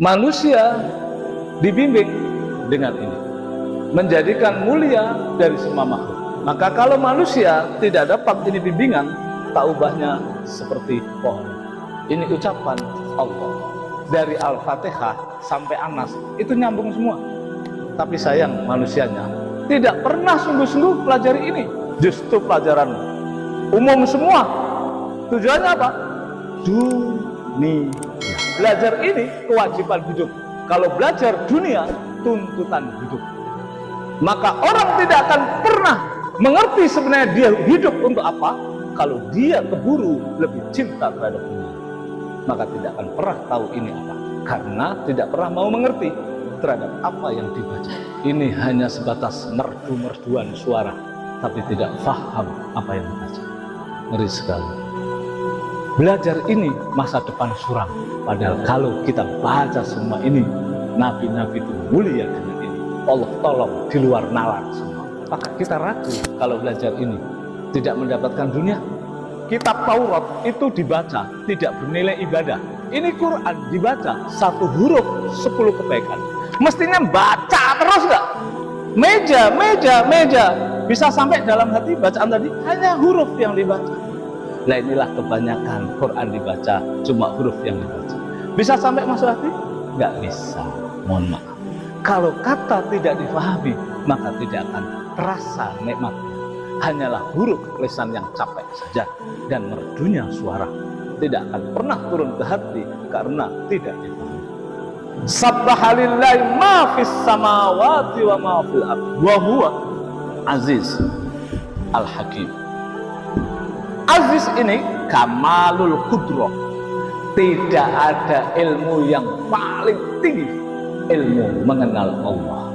Manusia dibimbing dengan ini, menjadikan mulia dari semua makhluk. Maka kalau manusia tidak dapat ini bimbingan, tak ubahnya seperti pohon. Ini ucapan Allah. Dari Al-Fatihah sampai Anas, itu nyambung semua. Tapi sayang manusianya tidak pernah sungguh-sungguh pelajari ini. Justru pelajaran umum semua. Tujuannya apa? Dunia. Belajar ini kewajiban hidup. Kalau belajar dunia, tuntutan hidup. Maka orang tidak akan pernah mengerti sebenarnya dia hidup untuk apa. Kalau dia keburu lebih cinta terhadap dunia, maka tidak akan pernah tahu ini apa. Karena tidak pernah mau mengerti terhadap apa yang dibaca. Ini hanya sebatas merdu-merduan suara, tapi tidak paham apa yang dibaca. Ngeri sekali. Belajar ini masa depan suram. Padahal kalau kita baca semua ini, nabi-nabi itu mulia dengan ini. Allah tolong di luar nalar semua. Maka kita ragu kalau belajar ini tidak mendapatkan dunia. Kitab Taurat itu dibaca tidak bernilai ibadah. Ini Quran dibaca 1 huruf 10 kebaikan. Mestinya baca terus nggak? Meja. Bisa sampai dalam hati bacaan tadi hanya huruf yang dibaca. Nah inilah kebanyakan Quran dibaca cuma huruf yang dibaca. Bisa sampai masuk hati? Nggak bisa. Mohon maaf. Kalau kata tidak difahami, maka tidak akan terasa nikmatnya. Hanyalah huruf lisan yang capek saja dan merdunya suara. Tidak akan pernah turun ke hati karena tidak difahami. Sabbahalillahi ma fis samawati wa ma fil ardh wa huwa aziz al-hakim. Aziz ini kamalul qudroh. Tidak ada ilmu yang paling tinggi, ilmu mengenal Allah.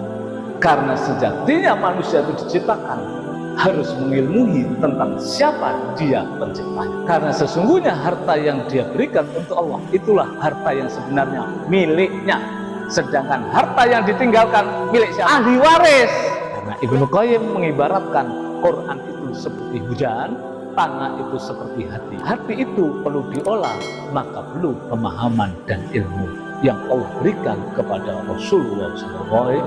Karena sejatinya manusia itu diciptakan harus mengilmui tentang siapa dia penciptanya. Karena sesungguhnya harta yang dia berikan untuk Allah, itulah harta yang sebenarnya miliknya. Sedangkan harta yang ditinggalkan milik siapa? Ahli waris. Karena Ibnu Qayyim mengibaratkan Quran itu seperti hujan, tanah itu seperti hati. Hati itu perlu diolah, maka perlu pemahaman dan ilmu yang Allah berikan kepada Rasulullah SAW.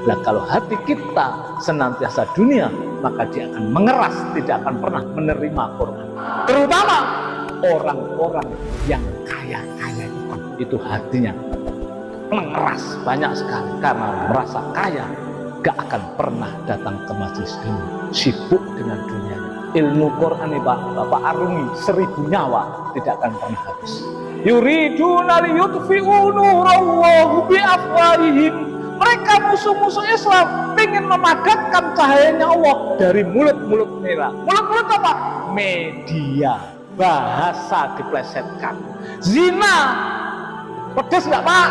Nah kalau hati kita senantiasa dunia, maka dia akan mengeras, tidak akan pernah menerima Quran. Terutama orang-orang yang kaya-kaya itu hatinya mengeras banyak sekali karena merasa kaya, gak akan pernah datang ke majelis ilmu, sibuk dengan dunianya. Ilmu Quran ini Bapak arungi 1000 nyawa tidak akan pernah habis. Yuriduna liyutfi'u nurallahi biafwahihim. Mereka musuh-musuh Islam ingin memadamkan cahayanya Allah dari mulut-mulut merah. Mulut-mulut apa? Media, bahasa diplesetkan. Zina, pedes nggak Pak?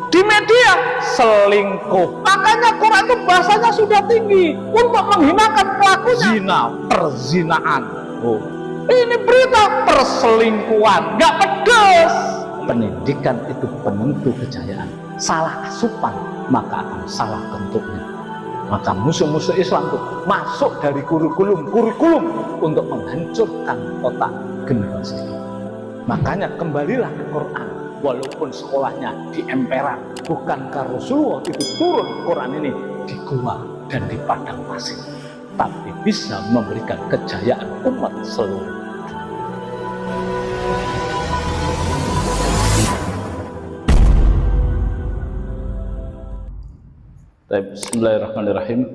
Di media, selingkuh. Makanya Quran itu bahasanya sudah tinggi untuk menghinakan pelakunya. Zina, perzinaan. Oh, ini berita perselingkuhan, nggak pedes. Pendidikan itu penentu kejayaan. Salah asupan maka akan salah bentuknya. Maka musuh-musuh Islam itu masuk dari kurikulum untuk menghancurkan otak generasi ini. Makanya kembalilah ke Quran. Walaupun sekolahnya di emperan, bukankah Rasulullah itu turun Quran ini di gua dan di padang pasir, tapi bisa memberikan kejayaan umat seluruh. Bismillahirrahmanirrahim.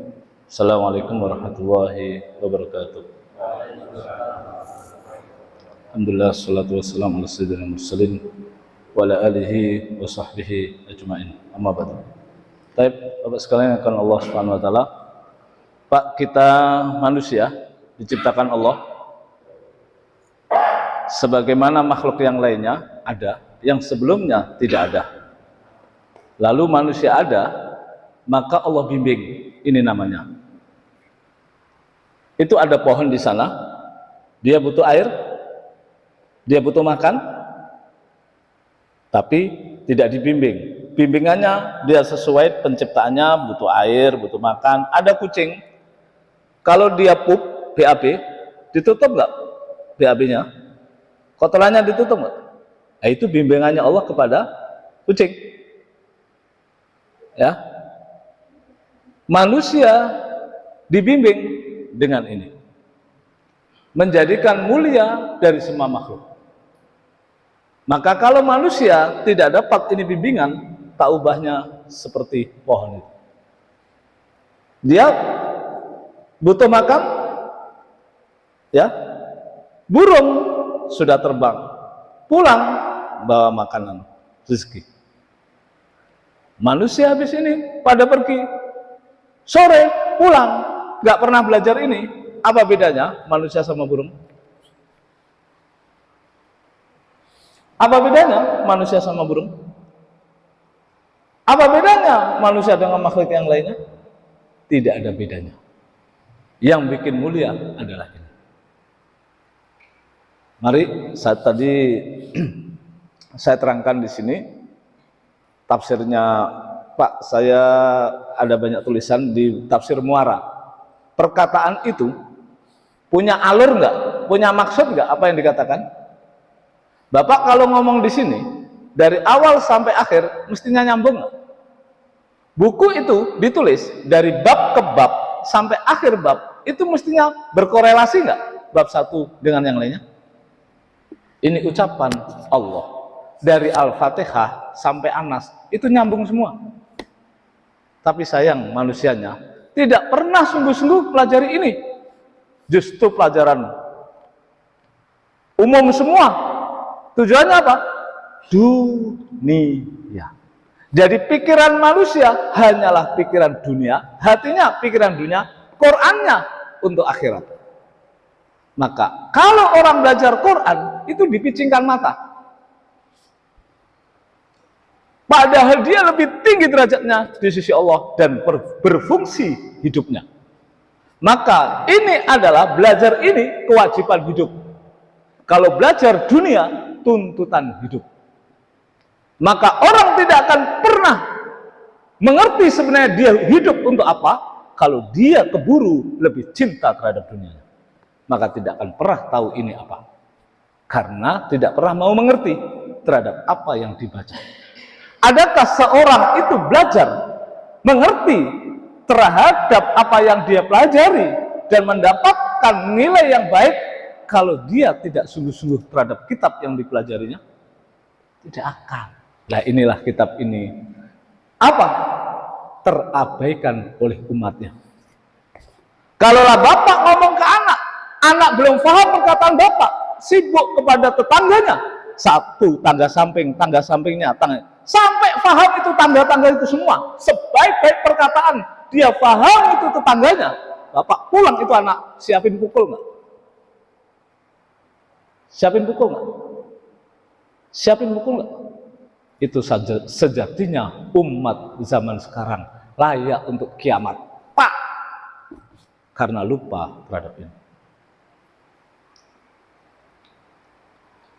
Assalamualaikum warahmatullahi wabarakatuh. Alhamdulillah, salatu wassalamu ala sayyidina mursalin wa ala alihi wa sahbihi ajma'in. Amma ba'du. Baik, Bapak sekalian akan Allah Subhanahu wa taala. Pak, kita manusia diciptakan Allah sebagaimana makhluk yang lainnya ada, yang sebelumnya tidak ada. Lalu manusia ada, maka Allah bimbing, ini namanya. Itu ada pohon di sana, dia butuh air, dia butuh makan, tapi tidak dibimbing. bimbingannya dia sesuai penciptaannya, butuh air, butuh makan. Ada kucing, kalau dia pup, BAB, ditutup nggak BAB-nya? Kotorannya ditutup nggak? Nah, itu bimbingannya Allah kepada kucing. Ya, manusia dibimbing dengan ini, menjadikan mulia dari semua makhluk. Maka kalau manusia tidak dapat ini bimbingan, tak ubahnya seperti pohon itu. Dia butuh makan, ya, burung sudah terbang, pulang bawa makanan, rezeki. Manusia habis ini pada pergi, sore pulang, nggak pernah belajar ini. Apa bedanya manusia sama burung? Apa bedanya manusia sama burung? Apa bedanya manusia dengan makhluk yang lainnya? Tidak ada bedanya. Yang bikin mulia adalah ini. Mari saat tadi saya terangkan di sini tafsirnya Pak, saya ada banyak tulisan di tafsir Muara. Perkataan itu punya alur nggak? Punya maksud nggak apa yang dikatakan? Bapak kalau ngomong di sini dari awal sampai akhir mestinya nyambung nggak? Buku itu ditulis dari bab ke bab sampai akhir bab itu mestinya berkorelasi nggak bab satu dengan yang lainnya? Ini ucapan Allah dari Al-Fatihah sampai Anas itu nyambung semua. Tapi sayang manusianya tidak pernah sungguh-sungguh pelajari ini. Justru pelajaran umum semua. Tujuannya apa? Dunia. Jadi pikiran manusia hanyalah pikiran dunia, hatinya pikiran dunia, Qur'annya untuk akhirat. Maka kalau orang belajar Quran itu dipicingkan mata. Padahal dia lebih tinggi derajatnya di sisi Allah dan berfungsi hidupnya. Maka ini adalah belajar ini kewajiban hidup. Kalau belajar dunia, tuntutan hidup. Maka orang tidak akan pernah mengerti sebenarnya dia hidup untuk apa kalau dia keburu lebih cinta terhadap dunia. Maka tidak akan pernah tahu ini apa. Karena tidak pernah mau mengerti terhadap apa yang dibaca. Adakah seorang itu belajar mengerti terhadap apa yang dia pelajari dan mendapatkan nilai yang baik kalau dia tidak sungguh-sungguh terhadap kitab yang dipelajarinya? Tidak akan. Nah inilah kitab ini. Apa? Terabaikan oleh umatnya. Kalaulah bapak ngomong ke anak, anak belum paham perkataan bapak, sibuk kepada tetangganya, satu tangga samping, tangga sampingnya, sampai paham itu tangga-tangga itu semua, sebaik-baik perkataan dia paham itu tetangganya, bapak pulang itu anak siapin pukul nggak? Siapin pukul nggak? Siapin pukul nggak? Itu saja sejatinya umat zaman sekarang layak untuk kiamat, Pak, karena lupa terhadap ini.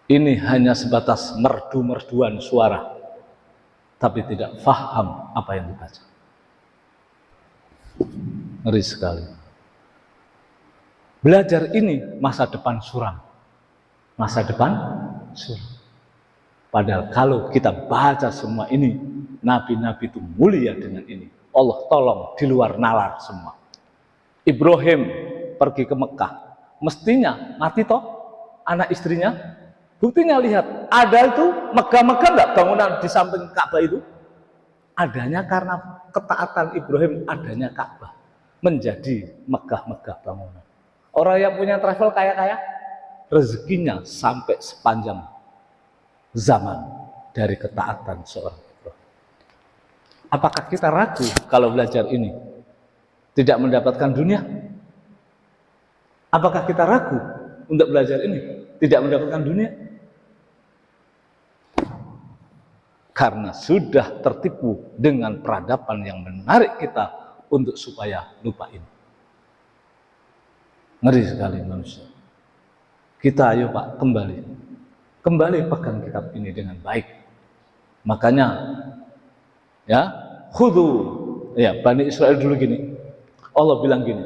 Ini hanya sebatas merdu-merduan suara, tapi tidak faham apa yang dibaca. Ngeri sekali. Belajar ini masa depan suram. Masa depan suram. Padahal kalau kita baca semua ini, nabi-nabi itu mulia dengan ini. Allah tolong di luar nalar semua. Ibrahim pergi ke Mekah, mestinya mati toh anak istrinya. Buktinya lihat, ada itu megah-megah nggak bangunan di samping Ka'bah itu? Adanya karena ketaatan Ibrahim, adanya Ka'bah menjadi megah-megah bangunan. Orang yang punya travel kaya-kaya, rezekinya sampai sepanjang zaman dari ketaatan seorang Ibrahim. Apakah kita ragu kalau belajar ini tidak mendapatkan dunia? Apakah kita ragu untuk belajar ini tidak mendapatkan dunia? Karena sudah tertipu dengan peradaban yang menarik kita untuk supaya lupa ini. Ngeri sekali manusia. Kita ayo Pak kembali. Kembali pegang kitab ini dengan baik. Makanya Ya, khudhu. Ya, Bani Israel dulu gini. Allah bilang gini.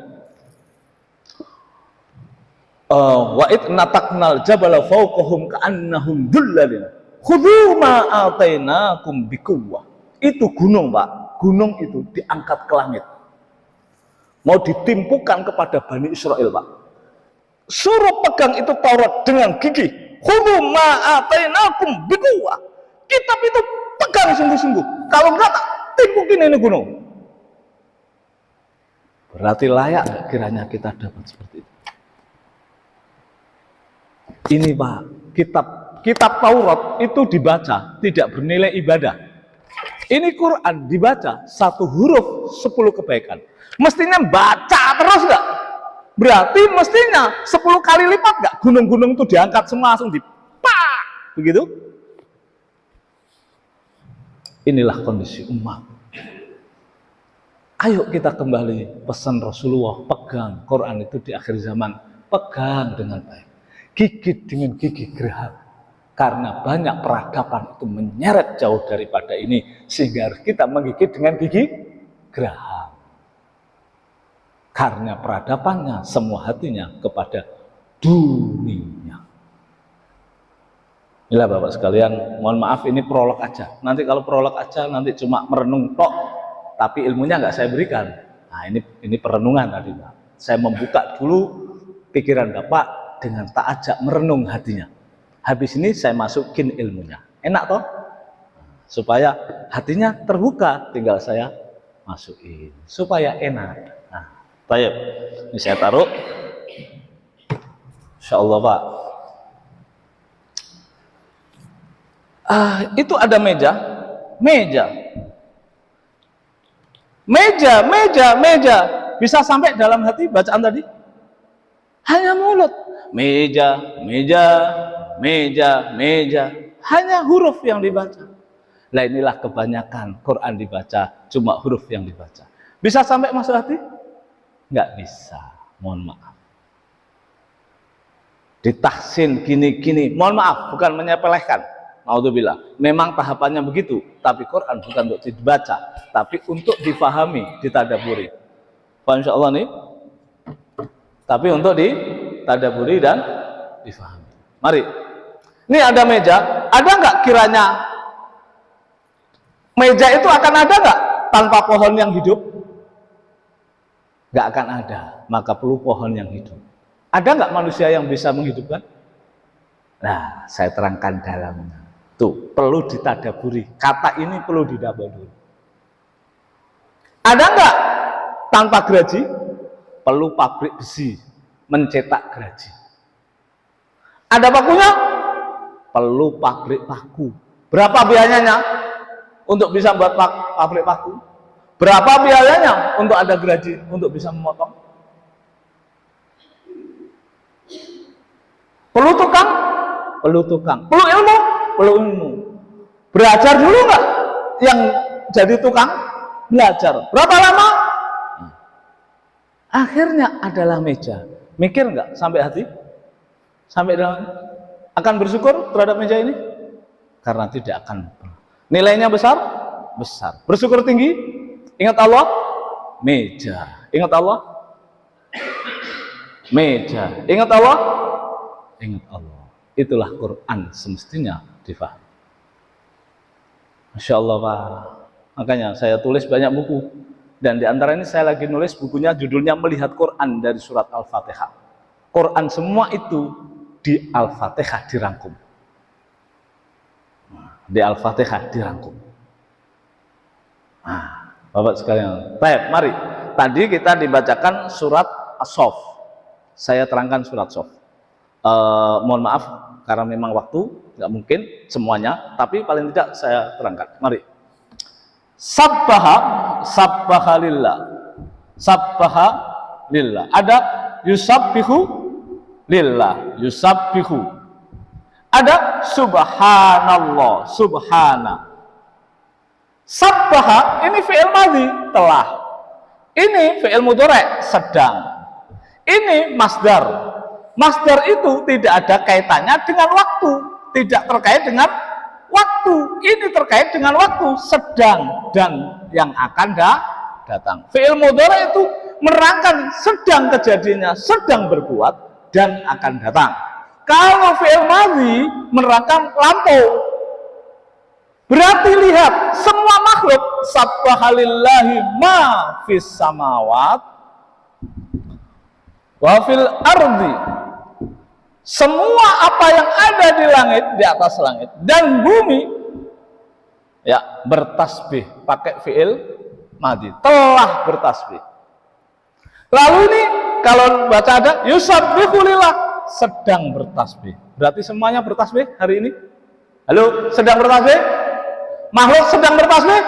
Wa id nataknal jabala fawqahum ka'annahum dhullalin. Khudhu ma atainakum biquwwah. Itu gunung, Pak. Gunung itu diangkat ke langit. Mau ditimpukan kepada Bani Israel, Pak. Suruh pegang itu Taurat dengan gigih. Khudhu ma atainakum biquwwah. Kitab itu pegang sungguh-sungguh. Kalau enggak tak timpukin ini gunung. Berarti layak kiranya kita dapat seperti itu. Ini Pak, kitab Taurat itu dibaca tidak bernilai ibadah. Ini Quran dibaca 1 huruf 10 kebaikan. Mestinya baca terus enggak? Berarti mestinya 10 kali lipat enggak? Gunung-gunung itu diangkat semua langsung dipak. Begitu? Inilah kondisi umat. Ayo kita kembali pesan Rasulullah, pegang Quran itu di akhir zaman, pegang dengan baik. Gigit dengan gigi geraham. Karena banyak peradaban itu menyeret jauh daripada ini, sehingga harus kita menggigit dengan gigi geraham. Karena peradabannya semua hatinya kepada dunia. Inilah Bapak sekalian, mohon maaf ini prolog aja. Nanti kalau prolog aja nanti cuma merenung tok, tapi ilmunya nggak saya berikan. Nah ini perenungan tadi Pak. Saya membuka dulu pikiran Bapak dengan tak ajak merenung hatinya. Habis ini saya masukin ilmunya. Enak toh? Supaya hatinya terbuka, tinggal saya masukin. Supaya enak. Nah, baik. Ini saya taruh. Insya Allah Pak. Itu ada meja. Meja. Bisa sampai dalam hati bacaan tadi? Hanya mulut. Meja. Hanya huruf yang dibaca. Nah inilah kebanyakan Quran dibaca, cuma huruf yang dibaca. Bisa sampai masuk hati? Nggak bisa, mohon maaf. Ditahsin gini-gini, mohon maaf, bukan menyepelekan. Naudzubillah, memang tahapannya begitu, tapi Quran bukan untuk dibaca, tapi untuk difahami, ditadaburi. Insya Allah nih, tapi untuk ditadaburi dan difahami. Mari, ini ada meja, ada nggak kiranya meja itu akan ada nggak tanpa pohon yang hidup? Nggak akan ada, maka perlu pohon yang hidup. Ada nggak manusia yang bisa menghidupkan? Nah, saya terangkan dalamnya. Tuh, perlu ditadaburi. Kata ini perlu didaburi. Ada nggak tanpa gergaji? Perlu pabrik besi mencetak gergaji. Ada pakunya? Perlu pabrik paku. Berapa biayanya untuk bisa buat pabrik paku? Berapa biayanya untuk ada gergaji untuk bisa memotong? Perlu tukang? Perlu tukang. Perlu ilmu? Perlu ilmu. Belajar dulu nggak yang jadi tukang? Belajar. Berapa lama? Akhirnya adalah meja. Mikir nggak sampai hati? Sampai dalam? Akan bersyukur terhadap meja ini? Karena tidak akan. Nilainya besar? Besar. Bersyukur tinggi? Ingat Allah? Meja. Ingat Allah? Meja. Ingat Allah? Ingat Allah. Itulah Quran semestinya difahami. Masya Allah Pak. Makanya saya tulis banyak buku. Dan di antara ini saya lagi nulis bukunya judulnya Melihat Quran dari Surat Al-Fatihah. Quran semua itu di Al-Fatihah dirangkum. Di Al-Fatihah dirangkum. Nah, Bapak sekalian. Baik, mari. Tadi kita dibacakan surat As-Saff. Saya terangkan surat As-Saff. Mohon maaf karena memang waktu nggak mungkin semuanya, tapi paling tidak saya terangkan. Mari. Sabbaha lillah. Ada yusabbihu lillah, yusabbihu. Ada subhanallah, subhana. Sabbaha ini fi'il madhi, telah. Ini fi'il mudhari', sedang. Ini masdar. Masdar itu tidak ada kaitannya dengan waktu, tidak terkait dengan waktu. Ini terkait dengan waktu, sedang dan yang akan datang. Fi'il mudhari itu menerangkan sedang kejadiannya, sedang berbuat dan akan datang. Kalau fi'il madhi menerangkan lampau. Berarti lihat, semua makhluk sabbahalillahi ma fis samawat wa fil ardi. Semua apa yang ada di langit, di atas langit dan bumi, ya, bertasbih pakai fi'il madhi, telah bertasbih. Lalu ini kalau baca ada yusabbihu lillah, sedang bertasbih. Berarti semuanya bertasbih hari ini? Halo, sedang bertasbih? Makhluk sedang bertasbih?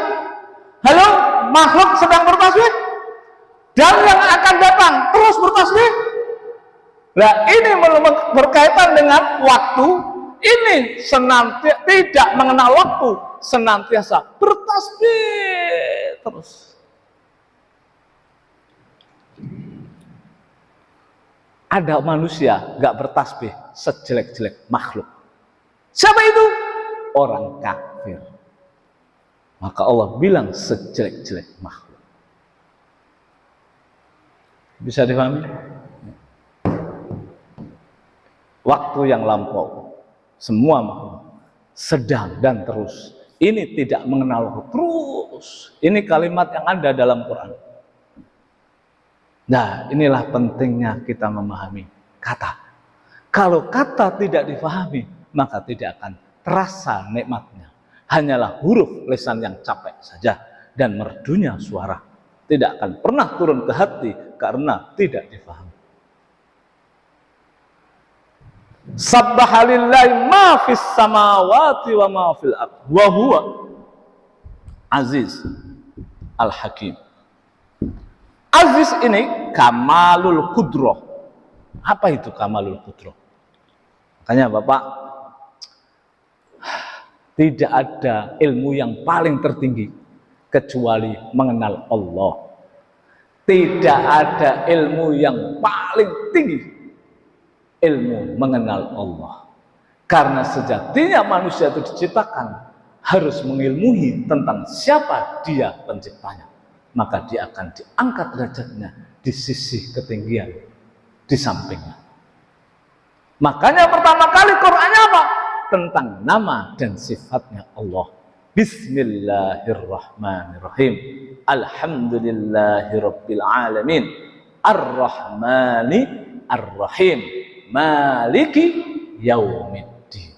Halo, makhluk sedang bertasbih? Dan yang akan datang terus bertasbih? Nah, ini berkaitan dengan waktu. Ini senantiasa tidak mengenal waktu, senantiasa bertasbih terus. Ada manusia gak bertasbih sejelek-jelek makhluk. Siapa itu? Orang kafir. Maka Allah bilang sejelek-jelek makhluk. Bisa dipahami? Waktu yang lampau, semua makhluk sedang dan terus. Ini tidak mengenal waktu, terus. Ini kalimat yang ada dalam Quran. Nah, inilah pentingnya kita memahami kata. Kalau kata tidak difahami, maka tidak akan terasa nikmatnya. Hanyalah huruf lisan yang capek saja dan merdunya suara. Tidak akan pernah turun ke hati karena tidak difahami. Sabbahalillahi ma fis samawati wa ma fil ardh wa huwa aziz al-hakim. Aziz ini kamalul qudroh. Apa itu kamalul qudroh? Makanya Bapak, tidak ada ilmu yang paling tertinggi kecuali mengenal Allah. Tidak ada ilmu yang paling tinggi, ilmu mengenal Allah. Karena sejatinya manusia itu diciptakan harus mengilmui tentang siapa dia penciptanya. Maka dia akan diangkat derajatnya di sisi ketinggian di sampingnya. Makanya pertama kali Qur'annya apa? Tentang nama dan sifatnya Allah. Bismillahirrahmanirrahim. Alhamdulillahirabbil alamin. Ar-Rahmani Ar-Rahim. Maliki yaumiddin.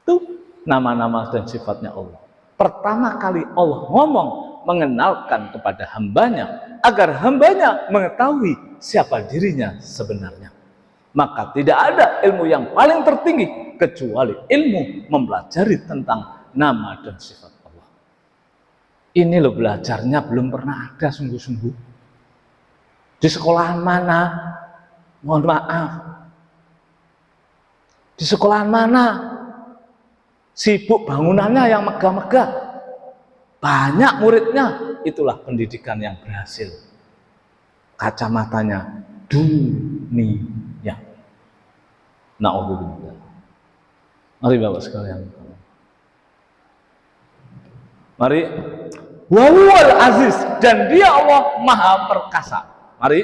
Itu nama-nama dan sifatnya Allah. Pertama kali Allah ngomong, mengenalkan kepada hambanya agar hambanya mengetahui siapa dirinya sebenarnya. Maka tidak ada ilmu yang paling tertinggi kecuali ilmu mempelajari tentang nama dan sifat Allah. Ini loh belajarnya belum pernah ada sungguh-sungguh. Di sekolahan mana? Mohon maaf. Di sekolahan mana? Sibuk bangunannya yang megah-megah. Banyak muridnya, itulah pendidikan yang berhasil. Kacamatanya dunia. Na'udzubillah. Mari Bapak sekalian. Mari. Wa huwal aziz, dan dia Allah maha perkasa. Mari.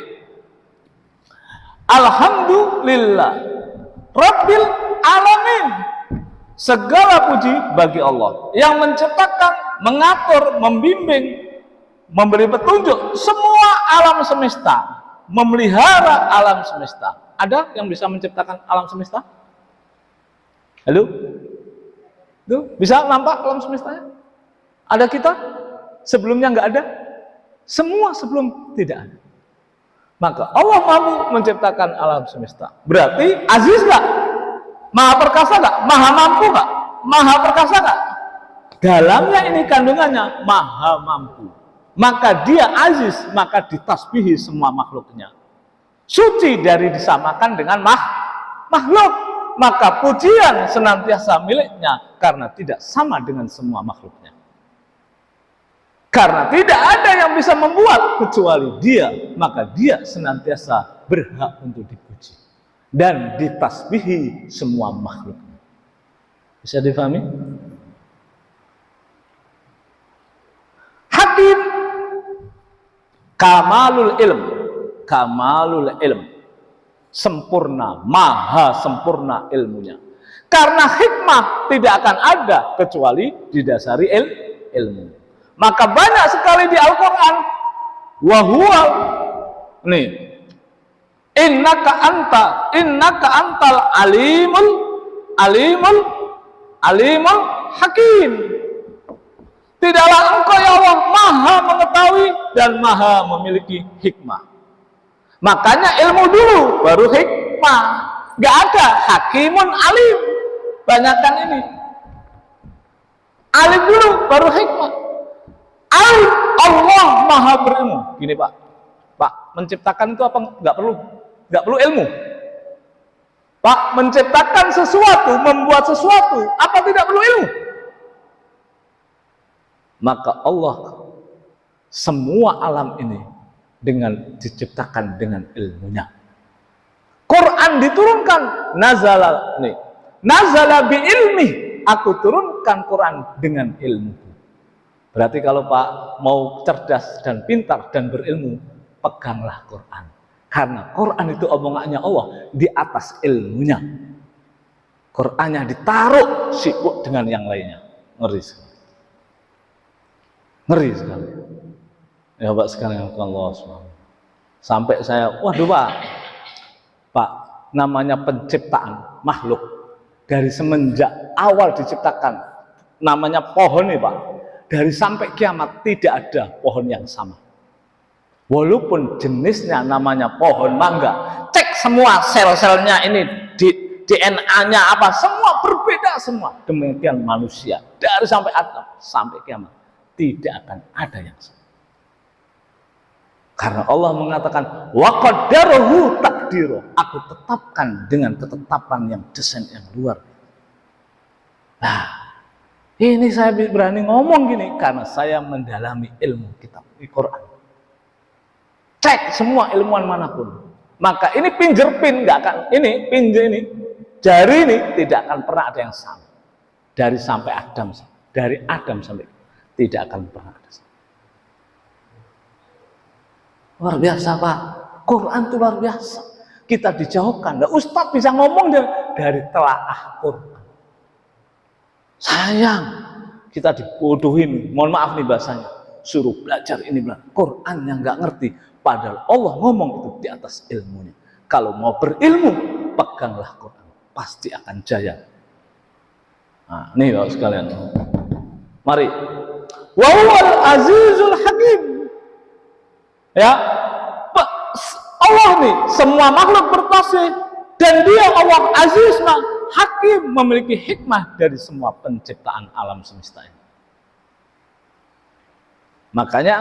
Alhamdulillah Rabbil alamin. Segala puji bagi Allah yang menciptakan, mengatur, membimbing, memberi petunjuk semua alam semesta, memelihara alam semesta. Ada yang bisa menciptakan alam semesta? Halo? Tuh, bisa nampak alam semestanya? Ada kita? Sebelumnya nggak ada? Semua sebelum tidak ada. Maka Allah mampu menciptakan alam semesta. Berarti aziz nggak? Maha perkasa nggak? Maha mampu nggak? Maha perkasa nggak? Dalamnya ini kandungannya maha mampu. Maka dia aziz, maka ditasbihi semua makhluknya. Suci dari disamakan dengan makhluk. Maka pujian senantiasa miliknya karena tidak sama dengan semua makhluknya. Karena tidak ada yang bisa membuat kecuali dia, maka dia senantiasa berhak untuk dipuji dan ditasbihi semua makhluknya. Bisa difahami? Hakim, kamalul ilm, kamalul ilm, sempurna, maha sempurna ilmunya. Karena hikmah tidak akan ada kecuali didasari ilmu. Maka banyak sekali di Al-Quran, wahuwa, nih, innaka antal alimul hakim. Tidaklah engkau ya Allah maha mengetahui dan maha memiliki hikmah. Makanya ilmu dulu baru hikmah. Gak ada hakimun alim. Banyakkan ini. Alim dulu baru hikmah. Alim, Allah maha berilmu. Gini Pak, menciptakan itu apa nggak perlu ilmu? Pak, menciptakan sesuatu, membuat sesuatu, apa tidak perlu ilmu? Maka Allah semua alam ini diciptakan dengan ilmunya. Quran diturunkan, nazala bi ilmi, aku turunkan Quran dengan ilmu. Berarti kalau Pak mau cerdas dan pintar dan berilmu, peganglah Quran. Karena Quran itu omongannya Allah di atas ilmunya. Qurannya ditaruh sibuk dengan yang lainnya. Ngeri sekali. Ngeri sekali. Ya Pak sekalian, Allah SWT. Sampai saya, waduh Pak, namanya penciptaan makhluk dari semenjak awal diciptakan, namanya pohon nih Pak. Dari sampai kiamat tidak ada pohon yang sama. Walaupun jenisnya namanya pohon mangga, cek semua sel-selnya ini, DNA-nya apa, semua berbeda semua. Demikian manusia, dari sampai Adam sampai kiamat tidak akan ada yang sama. Karena Allah mengatakan wa qaddarahu taqdira, aku tetapkan dengan ketetapan yang desain yang luar. Nah, ini saya berani ngomong gini karena saya mendalami ilmu kitab Al-Quran. Cek semua ilmuwan manapun. Maka ini fingerprint nggak akan, ini pinjer ini, jari ini tidak akan pernah ada yang sama. Dari sampai Adam, dari Adam sampai tidak akan pernah ada sama. Luar biasa Pak, Quran itu luar biasa. Kita dijauhkan, nah, Ustadz bisa ngomong dari telaah Quran. Sayang, kita dibodohin, mohon maaf nih bahasanya. Suruh belajar ini belajar Quran yang nggak ngerti. Padahal Allah ngomong itu di atas ilmunya. Kalau mau berilmu, peganglah Quran, pasti akan jaya. Nah, nih Bapak sekalian. Mari. Wa huwal azizul hakim. Ya, Allah nih semua makhluk bertasbih dan Dia Allah Aziz Hakim, memiliki hikmah dari semua penciptaan alam semesta ini. Makanya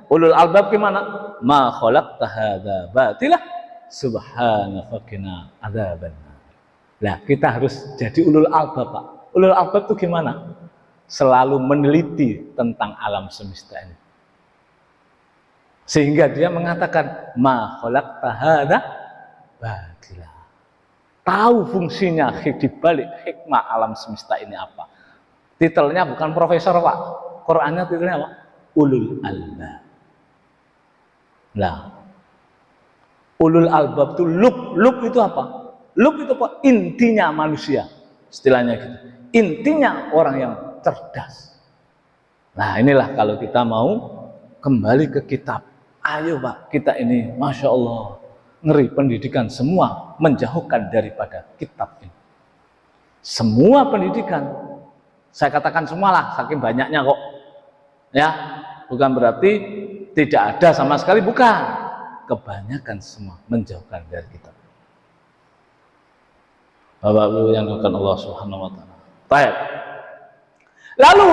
ulul albab gimana? Ma khalaqta hadza batilah subhanaka faqina adzabannar. Nah, kita harus jadi ulul albab, Pak. Ulul albab itu gimana? Selalu meneliti tentang alam semesta ini. Sehingga dia mengatakan ma khalaqta hadza batilah. Tahu fungsinya di balik hikmah alam semesta ini apa. Titelnya bukan profesor, Pak. Qurannya titelnya apa? Ulul albab. Nah, ulul albab itu lub itu apa? Lub itu apa? Intinya manusia. Istilahnya gitu. Intinya orang yang cerdas. Nah, inilah kalau kita mau kembali ke kitab. Ayo Pak, kita ini Masya Allah, ngeri pendidikan semua menjauhkan daripada kitab ini. Semua pendidikan, saya katakan semualah, saking banyaknya kok. Ya, bukan berarti tidak ada sama sekali, bukan. Kebanyakan semua menjauhkan dari kitab. Bapak Ibu yang dimuliakan Allah Subhanahu wa taala. Baik. Lalu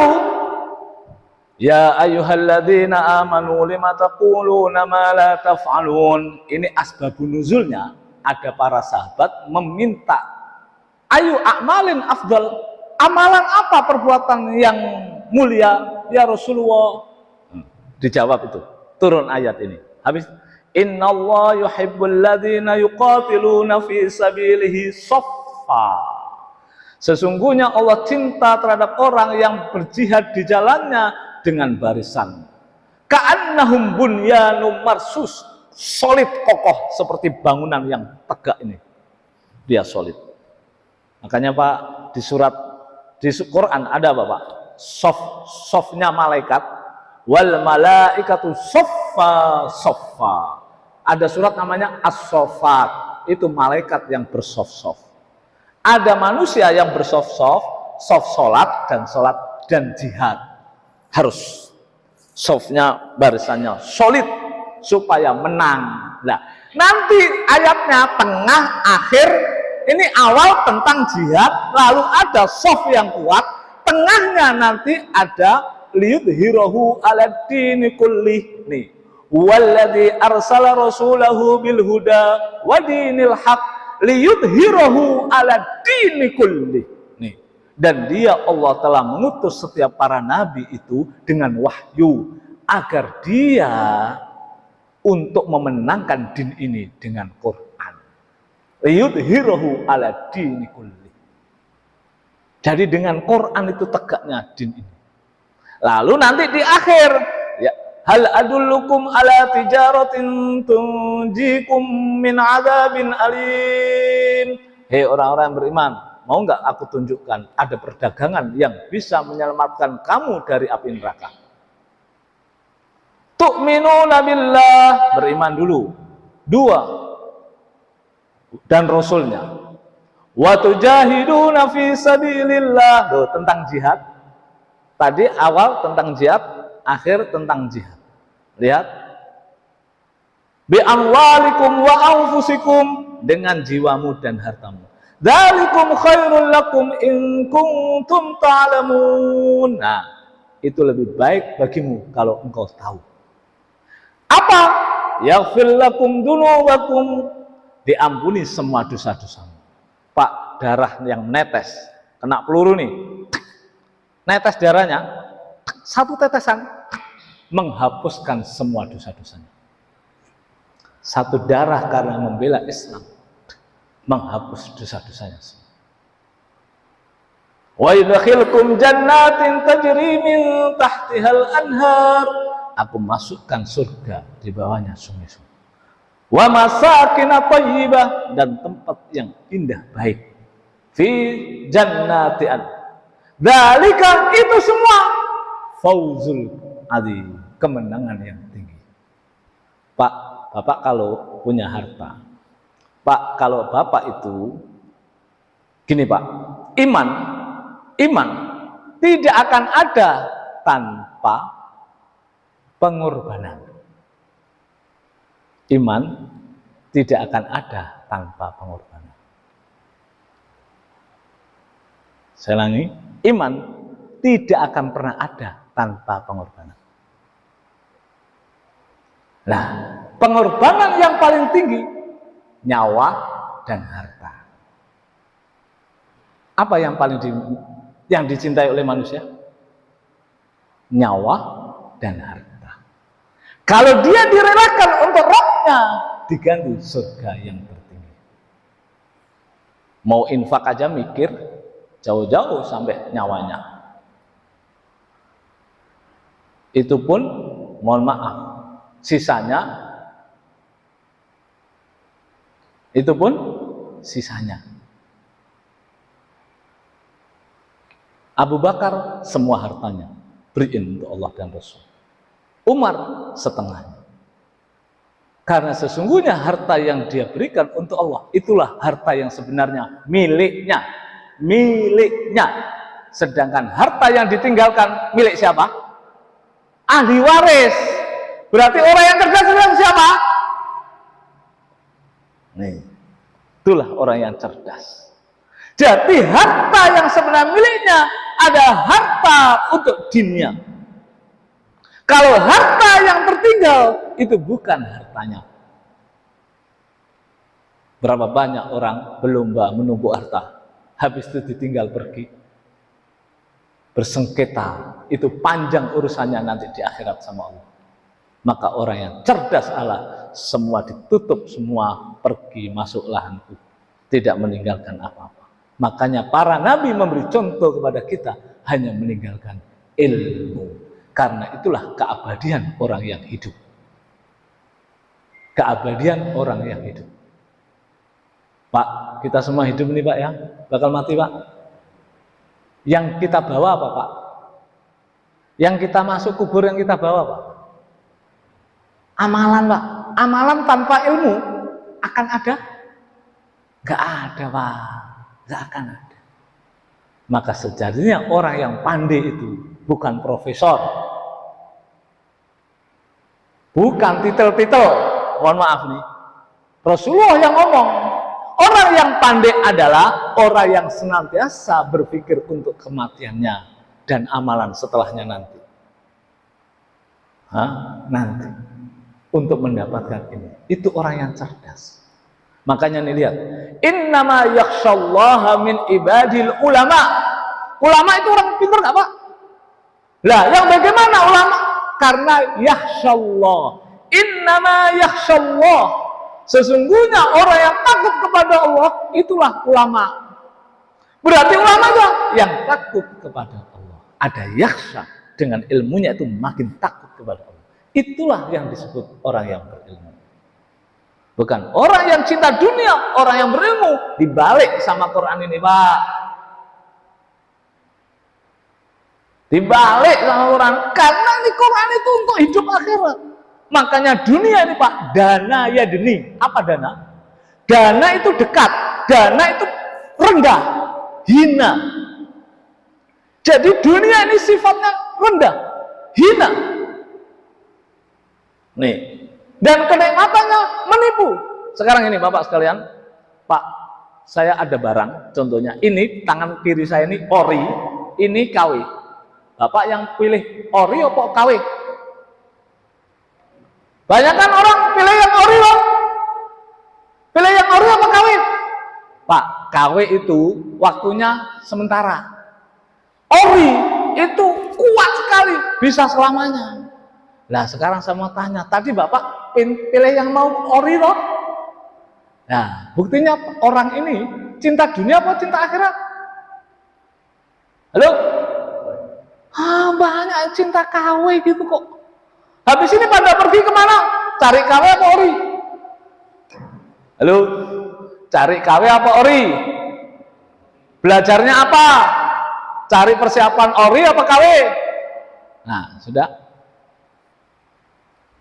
ya ayyuhalladzina amanu lima taquluna ma la taf'alun. Ini asbabun nuzulnya, ada para sahabat meminta ayu a'malin afdal, amalan apa perbuatan yang mulia ya Rasulullah. Dijawab itu, turun ayat ini. Habis innallaha yuhibbul ladzina yuqatiluna fi sabilihi shaffa. Sesungguhnya Allah cinta terhadap orang yang berjihad di jalannya dengan barisan. Ka'annahum bunyanum marsus, solid kokoh seperti bangunan yang tegak ini. Dia solid. Makanya Pak, di Quran ada apa Pak? Softnya malaikat, wal malaikatu soffa soffa. Ada surat namanya as-sofat, itu malaikat yang bersoft-soft. Ada manusia yang bersoft-soft, soft solat dan jihad. Harus softnya barisannya solid supaya menang. Nah, nanti ayatnya tengah akhir ini awal tentang jihad, lalu ada soft yang kuat, tengahnya nanti ada liyudhirahu ala dini kullih nih. Walladzi arsala rasulahu bil huda wa dinil haq liyudhirahu ala dini kullih nih. Dan dia Allah telah mengutus setiap para nabi itu dengan wahyu agar dia untuk memenangkan din ini dengan Quran. Liyudhirahu ala dini kulli. Jadi dengan Quran itu tegaknya din ini. Lalu nanti di akhir, ya, hal adullukum ala tijaratin tunjikum min adzabin alim. Hei orang-orang yang beriman, mau nggak aku tunjukkan ada perdagangan yang bisa menyelamatkan kamu dari api neraka? Tu'minuna billah, beriman dulu. 2, dan Rasulnya. Wa tujahiduna fi sabilillah. Tuh, tentang jihad. Tadi awal tentang jihad, akhir tentang jihad. Lihat. Bi amwalikum wa anfusikum, dengan jiwamu dan hartamu. Dzalikum khairul lakum in kuntum ta'lamun. Nah, itu lebih baik bagimu kalau engkau tahu. Apa? Yaghfir lakum dzunubakum, diampuni semua dosa-dosamu. Pak, darah yang menetes, kena peluru nih, netes darahnya, 1 tetesan menghapuskan semua dosa-dosanya. 1 darah karena membela Islam menghapus dosa-dosanya semua. Wa yudkhilkum jannatin tajri min tahtihal anhar, aku masukkan surga di bawahnya sungai-sungai. Wa masakin thayyibah, dan tempat yang indah baik. Fi jannati an. Dzalika, itu semua fauzul adzim, kemenangan yang tinggi. Pak, Bapak kalau punya harta, Pak, kalau Bapak itu gini Pak, iman tidak akan ada tanpa pengorbanan. Iman tidak akan ada tanpa pengorbanan. Saya ulangi, iman tidak akan pernah ada tanpa pengorbanan. Nah, pengorbanan yang paling tinggi nyawa dan harta. Apa yang paling yang dicintai oleh manusia? Nyawa dan harta. Kalau dia direlakan untuk rohnya, diganti surga yang tertinggi. Mau infak aja mikir jauh-jauh sampai nyawanya. Itu pun mohon maaf, sisanya itu pun sisanya. Abu Bakar semua hartanya beriin untuk Allah dan Rasul. Umar setengahnya. Karena sesungguhnya harta yang dia berikan untuk Allah, itulah harta yang sebenarnya miliknya. Sedangkan harta yang ditinggalkan milik siapa? Ahli waris. Berarti orang yang cerdas adalah siapa? Nih, itulah orang yang cerdas. Jadi harta yang sebenarnya miliknya adalah harta untuk dinnya. Kalau harta yang tertinggal itu bukan hartanya. Berapa banyak orang berlomba menumpuk harta, habis itu ditinggal pergi. Bersengketa, itu panjang urusannya nanti di akhirat sama Allah. Maka orang yang cerdas Allah, semua ditutup, semua pergi masuk lahanku, tidak meninggalkan apa-apa. Makanya para nabi memberi contoh kepada kita hanya meninggalkan ilmu. Karena itulah keabadian orang yang hidup. Keabadian orang yang hidup. Pak, kita semua hidup ini Pak ya, bakal mati Pak. Yang kita bawa apa Pak? Yang kita masuk kubur yang kita bawa Pak? Amalan Pak. Amalan tanpa ilmu akan ada? Gak ada Pak. Gak akan ada. Maka sejatinya orang yang pandai itu bukan profesor, bukan titel-titel. Mohon maaf nih, Rasulullah yang ngomong. Orang yang pandai adalah orang yang senantiasa berpikir untuk kematiannya dan amalan setelahnya nanti. Nanti untuk mendapatkan ini. Itu orang yang cerdas. Makanya nih lihat, innama yakhsyallaha min ibadil ulama. Ulama itu orang pintar nggak Pak? Lah, yang bagaimana ulama? Karena yakhsyallah. Innama yakhsyallah. Sesungguhnya orang yang takut kepada Allah itulah ulama. Berarti ulama itu yang takut kepada Allah. Ada yakhsha, dengan ilmunya itu makin takut kepada Allah. Itulah yang disebut orang yang berilmu. Bukan orang yang cinta dunia, orang yang berilmu. Dibalik sama Quran ini Pak. Dibalik sama Quran. Karena ini Quran itu untuk hidup akhirat. Makanya dunia ini Pak, dana ya deni. Apa dana? Dana itu dekat, dana itu rendah, hina. Jadi dunia ini sifatnya rendah, hina. Nih, dan kenikmatannya menipu. Sekarang ini Bapak sekalian, Pak, saya ada barang, contohnya ini tangan kiri saya ini ori, ini KW. Bapak yang pilih ori atau KW? Banyak kan orang pilih yang ori loh. Pilih yang ori apa KW? Pak, KW itu waktunya sementara. Ori itu kuat sekali, bisa selamanya. Nah sekarang saya mau tanya, tadi Bapak pilih yang mau ori loh. Nah buktinya orang ini cinta dunia apa cinta akhirat? Halo? Banyak cinta KW gitu kok. Habis ini pada pergi kemana? Cari KW apa ori? Halo? Cari KW apa ori? Belajarnya apa? Cari persiapan ori apa KW? Nah, sudah.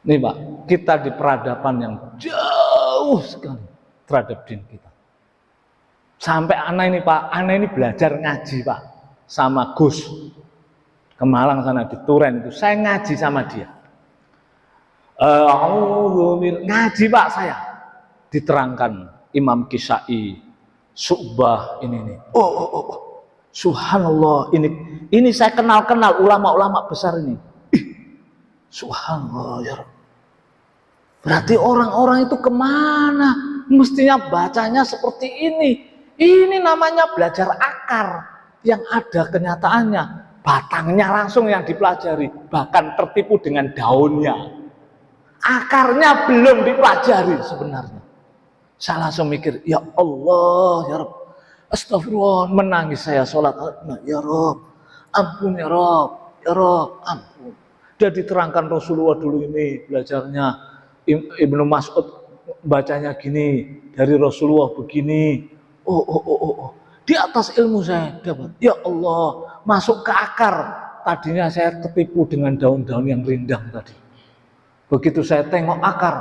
Nih Pak, kita di peradaban yang jauh sekali terhadap din kita. Sampai anak ini Pak, anak ini belajar ngaji Pak sama Gus ke Malang sana di Turen itu. Saya ngaji sama dia. Ngaji Pak saya. Diterangkan Imam Kisai, Syu'bah ini. Oh. Subhanallah, ini saya kenal ulama-ulama besar ini. Subhanallah ya Rabb. Berarti orang-orang itu kemana? Mestinya bacanya seperti ini. Ini namanya belajar akar yang ada kenyataannya. Batangnya langsung yang dipelajari, bahkan tertipu dengan daunnya. Akarnya belum dipelajari sebenarnya. Saya langsung mikir, ya Allah, ya Rabb, astagfirullah, menangis saya sholat, ya Rabb, ampun ya Rabb, ampun. Dia diterangkan Rasulullah dulu ini belajarnya, Ibnu Mas'ud bacanya gini, dari Rasulullah begini. Oh. Di atas ilmu saya dapat, ya Allah, masuk ke akar. Tadinya saya tertipu dengan daun-daun yang rindang tadi. Begitu saya tengok akar,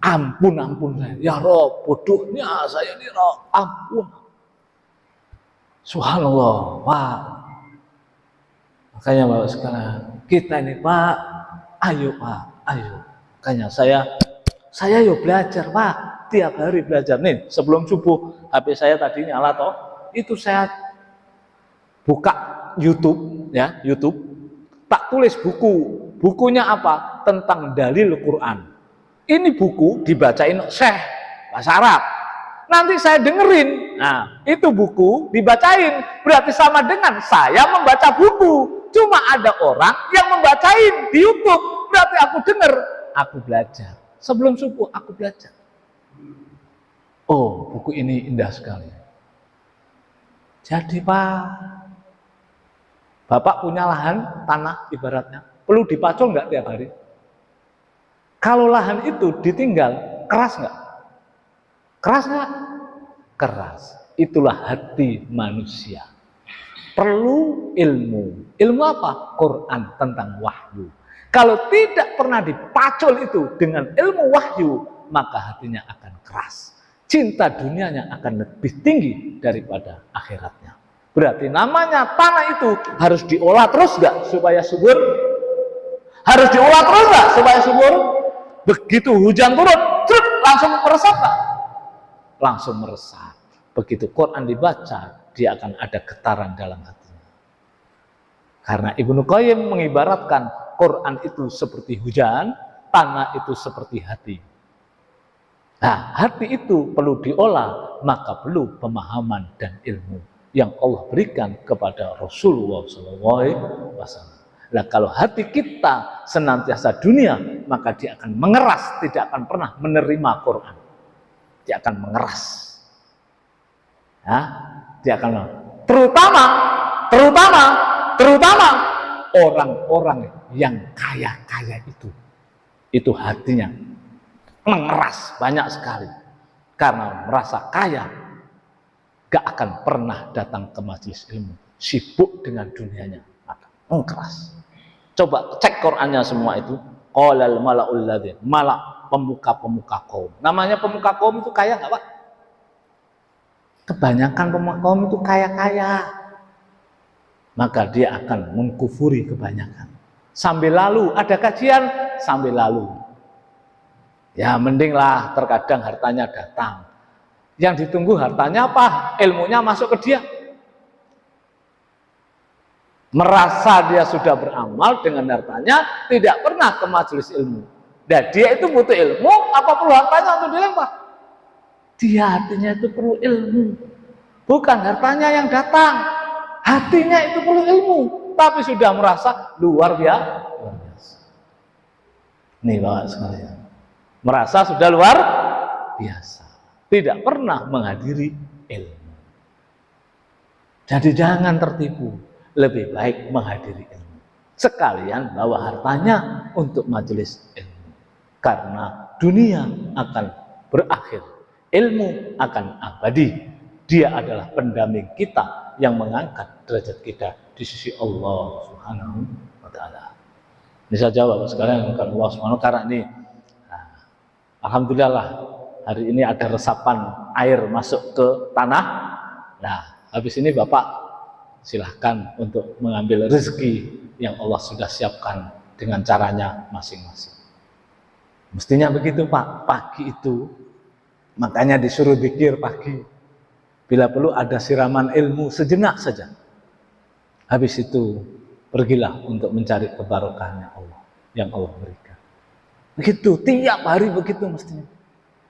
ampun saya. Ya Rob, bodohnya saya ini Rob, ampun. Subhanallah, Pak. Makanya Bapak sekalian, kita ini Pak, ayo Pak, ayo. Makanya saya yuk belajar Pak, tiap hari belajar. Nih, sebelum subuh, HP saya tadi nyala toh, itu saya buka YouTube, ya, YouTube, tak tulis buku. Bukunya apa? Tentang dalil Quran. Ini buku dibacain Syekh bahasa Arab. Nanti saya dengerin. Nah, itu buku dibacain. Berarti sama dengan saya membaca buku. Cuma ada orang yang membacain di YouTube. Berarti aku denger, aku belajar. Sebelum subuh aku belajar. Oh, buku ini indah sekali. Jadi Pak, Bapak punya lahan, tanah ibaratnya, perlu dipacul nggak tiap hari? Kalau lahan itu ditinggal, keras nggak? Keras nggak? Keras. Itulah hati manusia. Perlu ilmu. Ilmu apa? Quran tentang wahyu. Kalau tidak pernah dipacul itu dengan ilmu wahyu, maka hatinya akan keras. Cinta dunianya akan lebih tinggi daripada akhiratnya. Berarti namanya tanah itu harus diolah terus nggak supaya subur? Harus diolah terus nggak supaya subur? Begitu hujan turun, langsung meresap nggak? Langsung meresap. Begitu Quran dibaca, dia akan ada getaran dalam hatinya. Karena Ibnu Qayyim mengibaratkan Quran itu seperti hujan, tanah itu seperti hati. Nah, hati itu perlu diolah, maka perlu pemahaman dan ilmu yang Allah berikan kepada Rasulullah SAW. Nah, kalau hati kita senantiasa dunia, maka dia akan mengeras, tidak akan pernah menerima Quran. Dia akan mengeras. Ya, dia akan terutama orang-orang yang kaya-kaya itu hatinya mengeras banyak sekali karena merasa kaya, gak akan pernah datang ke majelis ilmu, sibuk dengan dunianya, maka mengeras. Coba cek Qurannya semua itu. Qalal mala'ul ladzin, malak pemuka-pemuka kaum. Namanya pemuka kaum itu kaya nggak Pak? Kebanyakan pemuka kaum itu kaya-kaya. Maka dia akan mengkufuri kebanyakan. Sambil lalu, ada kajian, sambil lalu. Ya mendinglah terkadang hartanya datang. Yang ditunggu hartanya apa? Ilmunya masuk ke dia. Merasa dia sudah beramal dengan hartanya, tidak pernah ke majelis ilmu. Dan dia itu butuh ilmu, apa perlu hartanya untuk dilempar? Dia hatinya itu perlu ilmu. Bukan hartanya yang datang. Hatinya itu perlu ilmu. Tapi sudah merasa luar biasa. Nih Bapak sekalian. Merasa sudah luar biasa. Tidak pernah menghadiri ilmu. Jadi jangan tertipu. Lebih baik menghadiri ilmu. Sekalian bawa hartanya untuk majelis ilmu. Karena dunia akan berakhir. Ilmu akan abadi. Dia adalah pendamping kita yang mengangkat derajat kita di sisi Allah Subhanahu wa Ta'ala. Ini saja Bapak sekalian, bukan Allah Subhanahu karena ini alhamdulillah hari ini ada resapan air masuk ke tanah. Nah, habis ini Bapak silahkan untuk mengambil rezeki yang Allah sudah siapkan dengan caranya masing-masing. Mestinya begitu Pak, pagi itu makanya disuruh zikir pagi. Bila perlu ada siraman ilmu sejenak saja. Habis itu pergilah untuk mencari kebarokahnya Allah yang Allah berikan. Begitu, tiap hari begitu mestinya.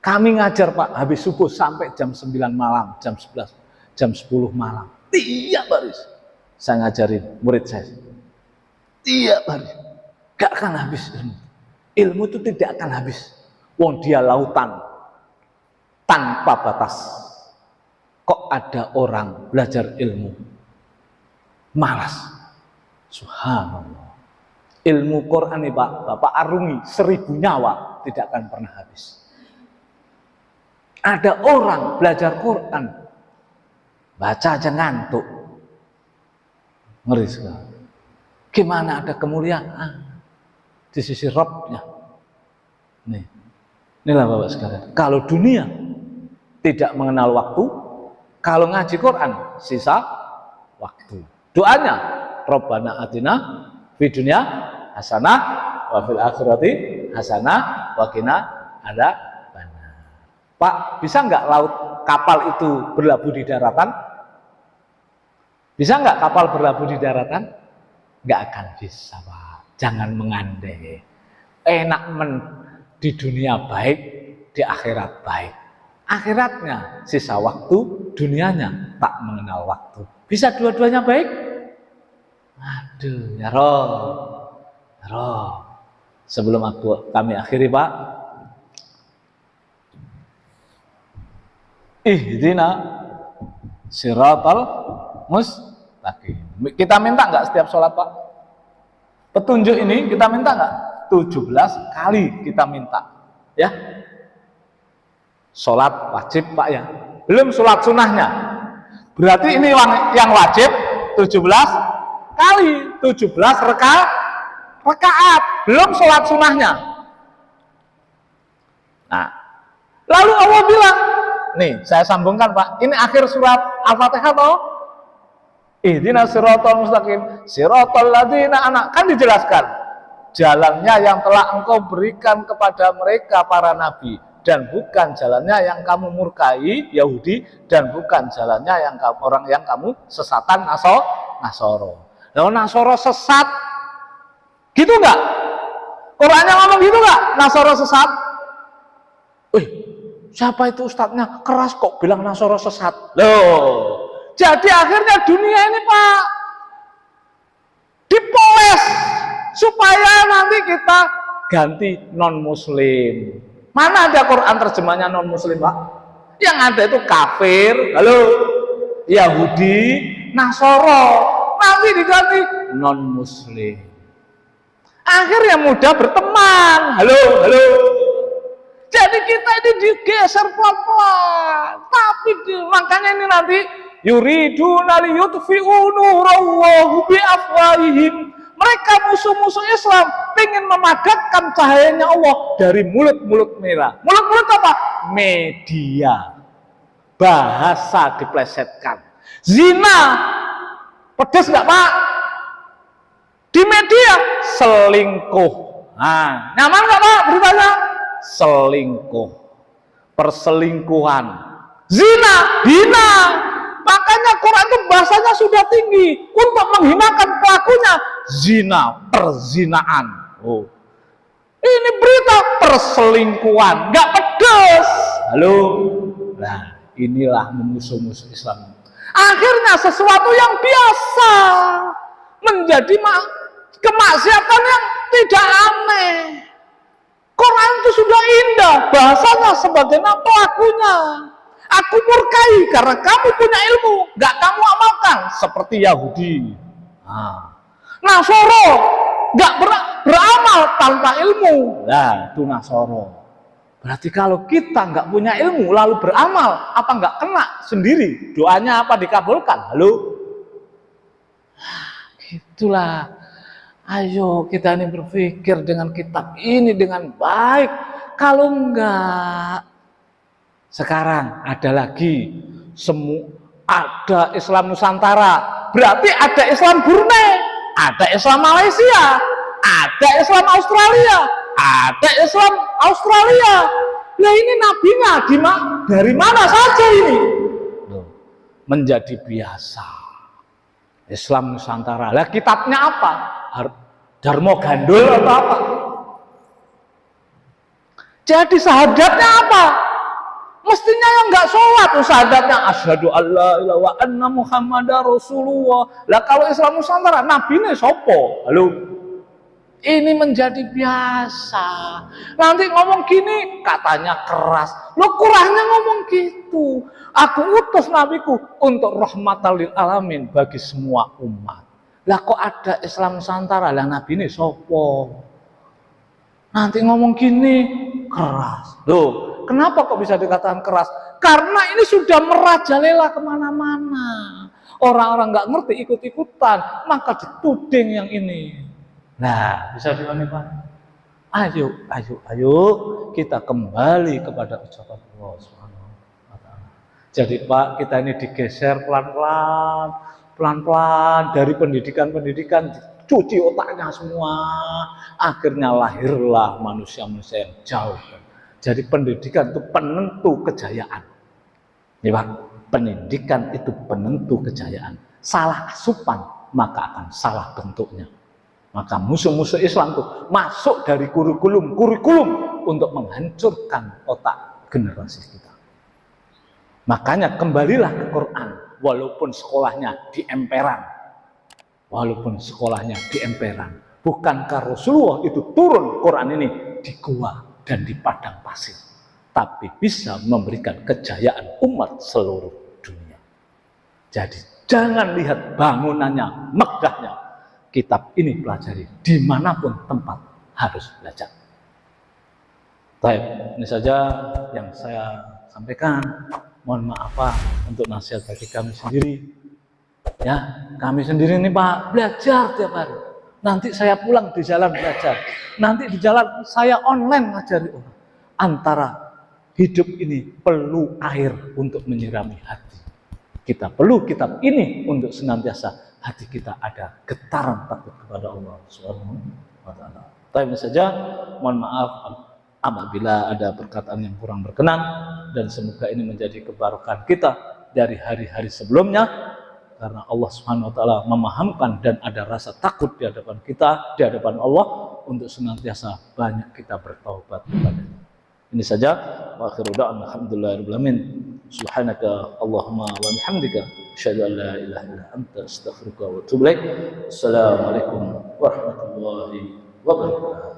Kami ngajar Pak, habis subuh sampai jam 9 malam, jam 11, jam 10 malam. Tiap hari saya ngajarin murid saya. Tiap hari. Gak akan habis ilmu. Ilmu itu tidak akan habis. Wong dia lautan tanpa batas. Kok ada orang belajar ilmu malas? Subhanallah. Ilmu Quran nih Pak, Bapak arungi 1000 nyawa tidak akan pernah habis. Ada orang belajar Quran baca aja ngantuk. Ngeri sekali. Gimana ada kemuliaan di sisi Rabbnya? Inilah Bapak sekalian. Kalau dunia tidak mengenal waktu, kalau ngaji Quran sisa waktu. Doanya Rabbana atina fid dunya hasanah wa fil akhirati hasanah wa qina adzabannar. Pak, bisa nggak laut kapal itu berlabuh di daratan? Bisa nggak kapal berlabuh di daratan? Nggak akan bisa Pak. Jangan mengandai. Enak di dunia baik, di akhirat baik. Akhiratnya sisa waktu, dunianya tak mengenal waktu. Bisa dua-duanya baik? Aduh, ya Roh. Ya Roh. Sebelum kami akhiri Pak. Ihdina siratal mustaqim. Kita minta nggak setiap sholat Pak? Petunjuk ini kita minta nggak? 17 kali kita minta, ya. Sholat wajib Pak ya, belum sholat sunnahnya. Berarti ini yang wajib 17 kali, 17 rakaat, belum sholat sunnahnya. Nah, lalu Allah bilang, nih saya sambungkan Pak, ini akhir surat Al-Fatihah toh? Ihdinas siratal mustaqim, siratal ladzina an'amta, kan dijelaskan jalannya yang telah engkau berikan kepada mereka para nabi, dan bukan jalannya yang kamu murkai Yahudi, dan bukan jalannya yang orang yang kamu sesatan Nasoro. Lalu Nasoro sesat, gitu nggak? Qurannya ngomong gitu nggak? Nasoro sesat? Siapa itu ustadznya? Keras kok bilang Nasoro sesat. Loh, jadi akhirnya dunia ini Pak dipoles supaya nanti kita ganti non muslim. Mana ada Quran terjemahnya non muslim Pak? Yang ada itu kafir, halo, Yahudi, Nasoro. Nanti diganti non muslim. Akhirnya mudah berteman, halo. Jadi kita ini digeser pelan-pelan. Tapi makanya ini nanti yuriduna liyutfi'u nurallahi biafwahihim. Mereka musuh-musuh Islam ingin memadamkan cahayanya Allah dari mulut-mulut merah. Mulut-mulut apa? Media. Bahasa diplesetkan. Zina. Pedes nggak Pak? Di media selingkuh. Nah, nyaman nggak Pak beritanya? Selingkuh, perselingkuhan, zina, hina. Makanya Quran itu bahasanya sudah tinggi untuk menghinakan pelakunya. Zina, perzinaan. Oh, ini berita perselingkuhan, nggak pedes. Halo, nah inilah musuh-musuh Islam. Akhirnya sesuatu yang biasa menjadi kemaksiatan yang tidak aneh. Quran itu sudah indah, bahasanya sebagaimana pelakunya. Aku murkai karena kamu punya ilmu, gak kamu amalkan, seperti Yahudi. Nasoro gak beramal tanpa ilmu. Nah, itu Nasoro. Berarti kalau kita gak punya ilmu lalu beramal, apa gak kena sendiri? Doanya apa dikabulkan? Halo? Gitulah. Ayo kita ini berpikir dengan kitab ini dengan baik. Kalau enggak, sekarang ada lagi ada Islam Nusantara, berarti ada Islam Brunei, ada Islam Malaysia, ada Islam Australia, ada Islam Australia. Nah ini nabinya dari mana saja ini? Menjadi biasa. Islam Nusantara. Lah kitabnya apa? Darmo Gandul atau apa? Jadi sahadatnya apa? Mestinya yang nggak sholat tuh sahadatnya asyhadu alla ilaha wa anna muhammadar rasulullah. Lah kalau Islam Nusantara nabine sopo? Halo. Ini menjadi biasa. Nanti ngomong gini katanya keras. Lo kurangnya ngomong gitu. Aku utus nabiku untuk rahmatan lil alamin bagi semua umat. Lah kok ada Islam Nusantara, lah nabi ini sopo? Nanti ngomong gini keras. Loh, kenapa kok bisa dikatakan keras? Karena ini sudah merajalela kemana-mana. Orang-orang nggak ngerti ikut-ikutan, maka dituding yang ini. Nah, bisa dimana Pak? Ayo kita kembali kepada ucapan Allah Subhanahu wa Ta'ala. Jadi Pak, kita ini digeser pelan-pelan dari pendidikan cuci otaknya semua, akhirnya lahirlah manusia-manusia yang jauh. Jadi pendidikan itu penentu kejayaan. Ya Pak, pendidikan itu penentu kejayaan. Salah asupan maka akan salah bentuknya. Maka musuh-musuh Islam itu masuk dari kurikulum untuk menghancurkan otak generasi kita. Makanya kembalilah ke Quran, walaupun sekolahnya di emperan. Bukankah Rasulullah itu turun Quran ini di gua dan di padang pasir, tapi bisa memberikan kejayaan umat seluruh dunia. Jadi Jangan lihat bangunannya, megahnya. Kitab ini pelajari dimanapun tempat, harus belajar. Baik, ini saja yang saya sampaikan. Mohon maaf Pak untuk nasihat bagi kami sendiri. Ya, kami sendiri ini Pak belajar tiap hari. Nanti saya pulang di jalan belajar. Nanti di jalan saya online ngajari orang. Antara hidup ini perlu air untuk menyirami hati. Kita perlu kitab ini untuk senantiasa hati kita ada getaran takut kepada Allah Subhanahu wa taala. Tapi saja, mohon maaf apabila ada perkataan yang kurang berkenan, dan semoga ini menjadi kebarokan kita dari hari-hari sebelumnya, karena Allah Subhanahu wa taala memahamkan dan ada rasa takut di hadapan kita, di hadapan Allah, untuk senantiasa banyak kita bertaubat kepada-Nya. Ini saja, wa akhiru da'wana alhamdulillahirabbil alamin. Subhanaka Allahumma wa bihamdika asyhadu an la ilaha illa anta astaghfiruka wa atubu ilaik. Assalamualaikum warahmatullahi wabarakatuh.